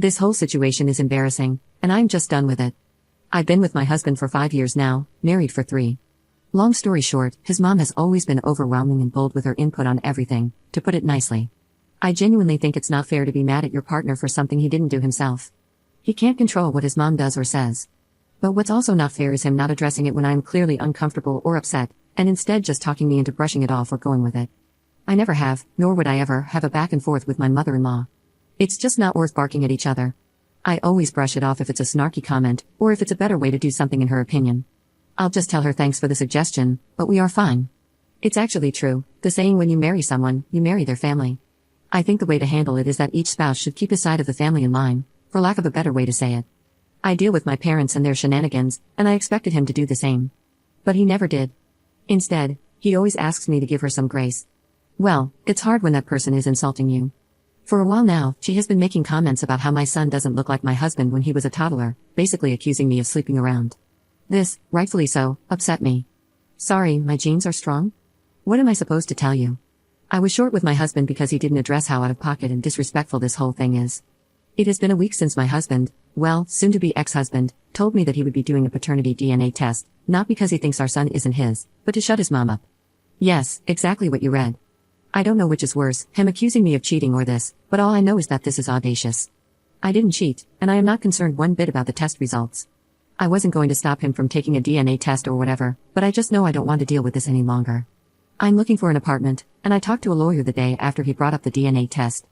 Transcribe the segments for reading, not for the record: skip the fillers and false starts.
This whole situation is embarrassing, and I'm just done with it. I've been with my husband for 5 years now, married for 3. Long story short, his mom has always been overwhelming and bold with her input on everything, to put it nicely. I genuinely think it's not fair to be mad at your partner for something he didn't do himself. He can't control what his mom does or says. But what's also not fair is him not addressing it when I'm clearly uncomfortable or upset, and instead just talking me into brushing it off or going with it. I never have, nor would I ever, have a back and forth with my mother-in-law. It's just not worth barking at each other. I always brush it off if it's a snarky comment, or if it's a better way to do something in her opinion. I'll just tell her thanks for the suggestion, but we are fine. It's actually true, the saying when you marry someone, you marry their family. I think the way to handle it is that each spouse should keep his side of the family in line, for lack of a better way to say it. I deal with my parents and their shenanigans, and I expected him to do the same. But he never did. Instead, he always asks me to give her some grace. Well, it's hard when that person is insulting you. For a while now, she has been making comments about how my son doesn't look like my husband when he was a toddler, basically accusing me of sleeping around. This, rightfully so, upset me. Sorry, my genes are strong? What am I supposed to tell you? I was short with my husband because he didn't address how out of pocket and disrespectful this whole thing is. It has been a week since my husband, well, soon-to-be ex-husband, told me that he would be doing a paternity DNA test, not because he thinks our son isn't his, but to shut his mom up. Yes, exactly what you read. I don't know which is worse, him accusing me of cheating or this, but all I know is that this is audacious. I didn't cheat, and I am not concerned one bit about the test results. I wasn't going to stop him from taking a DNA test or whatever, but I just know I don't want to deal with this any longer. I'm looking for an apartment, and I talked to a lawyer the day after he brought up the DNA test.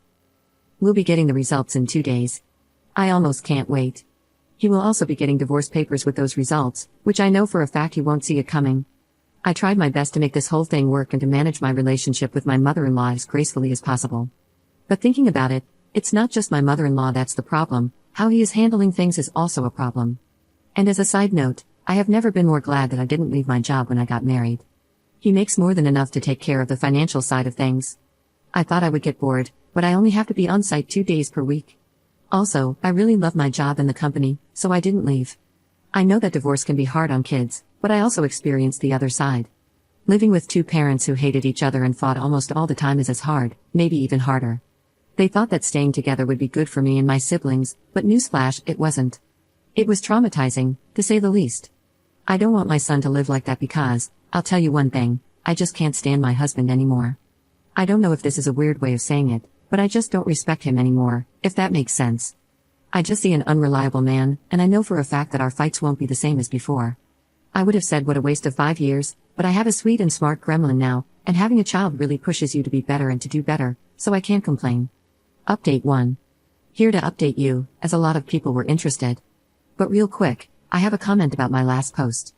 We'll be getting the results in 2 days. I almost can't wait. He will also be getting divorce papers with those results, which I know for a fact he won't see it coming. I tried my best to make this whole thing work and to manage my relationship with my mother-in-law as gracefully as possible. But thinking about it, it's not just my mother-in-law that's the problem, how he is handling things is also a problem. And as a side note, I have never been more glad that I didn't leave my job when I got married. He makes more than enough to take care of the financial side of things. I thought I would get bored, but I only have to be on site 2 days per week. Also, I really love my job and the company, so I didn't leave. I know that divorce can be hard on kids, but I also experienced the other side. Living with 2 parents who hated each other and fought almost all the time is as hard, maybe even harder. They thought that staying together would be good for me and my siblings, but newsflash, it wasn't. It was traumatizing, to say the least. I don't want my son to live like that because, I'll tell you one thing, I just can't stand my husband anymore. I don't know if this is a weird way of saying it, but I just don't respect him anymore, if that makes sense. I just see an unreliable man, and I know for a fact that our fights won't be the same as before. I would have said what a waste of 5 years, but I have a sweet and smart gremlin now, and having a child really pushes you to be better and to do better, so I can't complain. Update 1. Here to update you, as a lot of people were interested. But real quick, I have a comment about my last post.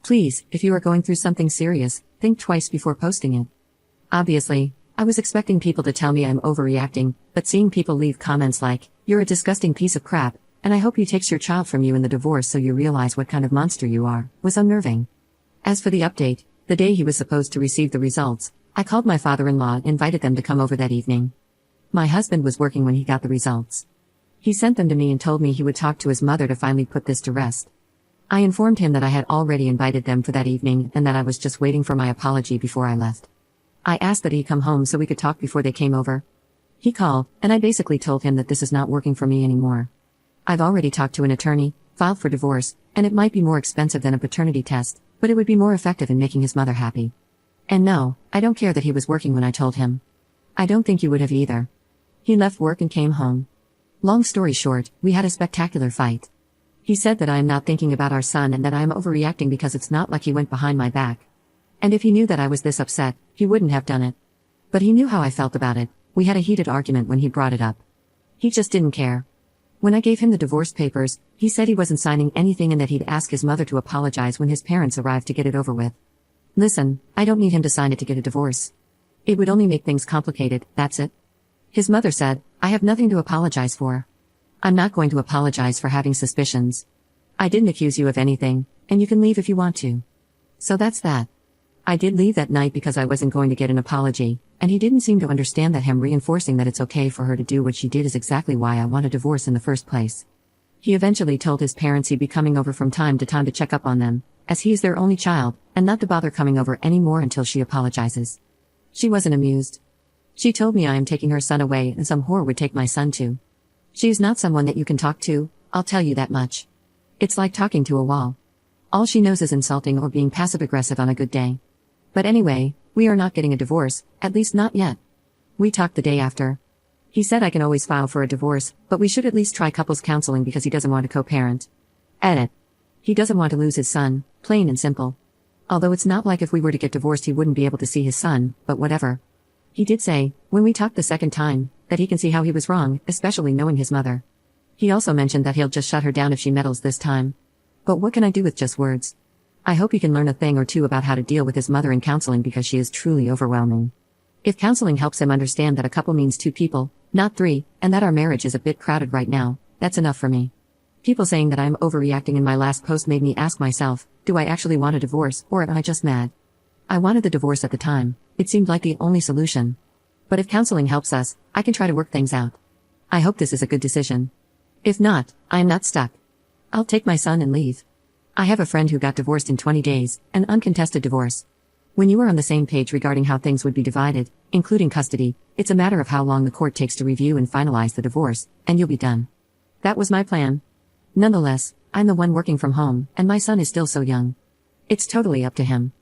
Please, if you are going through something serious, think twice before posting it. Obviously, I was expecting people to tell me I'm overreacting, but seeing people leave comments like, "You're a disgusting piece of crap, and I hope he takes your child from you in the divorce so you realize what kind of monster you are," was unnerving. As for the update, the day he was supposed to receive the results, I called my father-in-law and invited them to come over that evening. My husband was working when he got the results. He sent them to me and told me he would talk to his mother to finally put this to rest. I informed him that I had already invited them for that evening and that I was just waiting for my apology before I left. I asked that he come home so we could talk before they came over. He called, and I basically told him that this is not working for me anymore. I've already talked to an attorney, filed for divorce, and it might be more expensive than a paternity test, but it would be more effective in making his mother happy. And no, I don't care that he was working when I told him. I don't think you would have either. He left work and came home. Long story short, we had a spectacular fight. He said that I am not thinking about our son and that I am overreacting because it's not like he went behind my back. And if he knew that I was this upset, he wouldn't have done it. But he knew how I felt about it. We had a heated argument when he brought it up. He just didn't care. When I gave him the divorce papers, he said he wasn't signing anything and that he'd ask his mother to apologize when his parents arrived to get it over with. Listen, I don't need him to sign it to get a divorce. It would only make things complicated, that's it. His mother said, "I have nothing to apologize for. I'm not going to apologize for having suspicions. I didn't accuse you of anything, and you can leave if you want to." So that's that. I did leave that night because I wasn't going to get an apology, and he didn't seem to understand that him reinforcing that it's okay for her to do what she did is exactly why I want a divorce in the first place. He eventually told his parents he'd be coming over from time to time to check up on them, as he is their only child, and not to bother coming over anymore until she apologizes. She wasn't amused. She told me I am taking her son away and some whore would take my son too. She is not someone that you can talk to, I'll tell you that much. It's like talking to a wall. All she knows is insulting or being passive-aggressive on a good day. But anyway, we are not getting a divorce, at least not yet. We talked the day after. He said I can always file for a divorce, but we should at least try couples counseling because he doesn't want to co-parent. Edit. He doesn't want to lose his son, plain and simple. Although it's not like if we were to get divorced he wouldn't be able to see his son, but whatever. He did say, when we talked the second time, that he can see how he was wrong, especially knowing his mother. He also mentioned that he'll just shut her down if she meddles this time. But what can I do with just words? I hope he can learn a thing or two about how to deal with his mother in counseling because she is truly overwhelming. If counseling helps him understand that a couple means two people, not three, and that our marriage is a bit crowded right now, that's enough for me. People saying that I'm overreacting in my last post made me ask myself, do I actually want a divorce, or am I just mad? I wanted the divorce at the time, it seemed like the only solution. But if counseling helps us, I can try to work things out. I hope this is a good decision. If not, I am not stuck. I'll take my son and leave. I have a friend who got divorced in 20 days, an uncontested divorce. When you are on the same page regarding how things would be divided, including custody, it's a matter of how long the court takes to review and finalize the divorce, and you'll be done. That was my plan. Nonetheless, I'm the one working from home, and my son is still so young. It's totally up to him.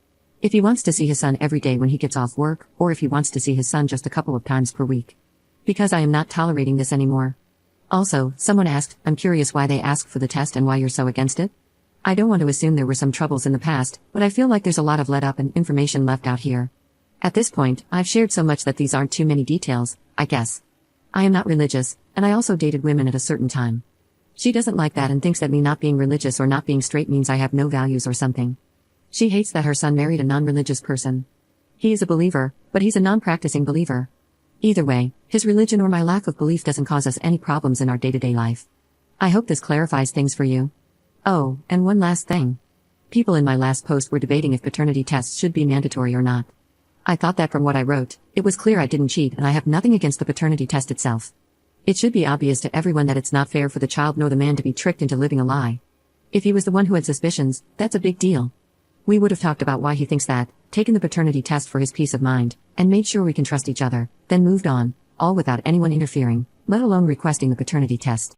If he wants to see his son every day when he gets off work, or if he wants to see his son just a couple of times per week. Because I am not tolerating this anymore. Also, someone asked, I'm curious why they asked for the test and why you're so against it. I don't want to assume there were some troubles in the past, but I feel like there's a lot of let up and information left out here. At this point, I've shared so much that these aren't too many details, I guess. I am not religious, and I also dated women at a certain time. She doesn't like that and thinks that me not being religious or not being straight means I have no values or something. She hates that her son married a non-religious person. He is a believer, but he's a non-practicing believer. Either way, his religion or my lack of belief doesn't cause us any problems in our day-to-day life. I hope this clarifies things for you. Oh, and one last thing. People in my last post were debating if paternity tests should be mandatory or not. I thought that from what I wrote, it was clear I didn't cheat and I have nothing against the paternity test itself. It should be obvious to everyone that it's not fair for the child nor the man to be tricked into living a lie. If he was the one who had suspicions, that's a big deal. We would have talked about why he thinks that, taken the paternity test for his peace of mind, and made sure we can trust each other, then moved on, all without anyone interfering, let alone requesting the paternity test.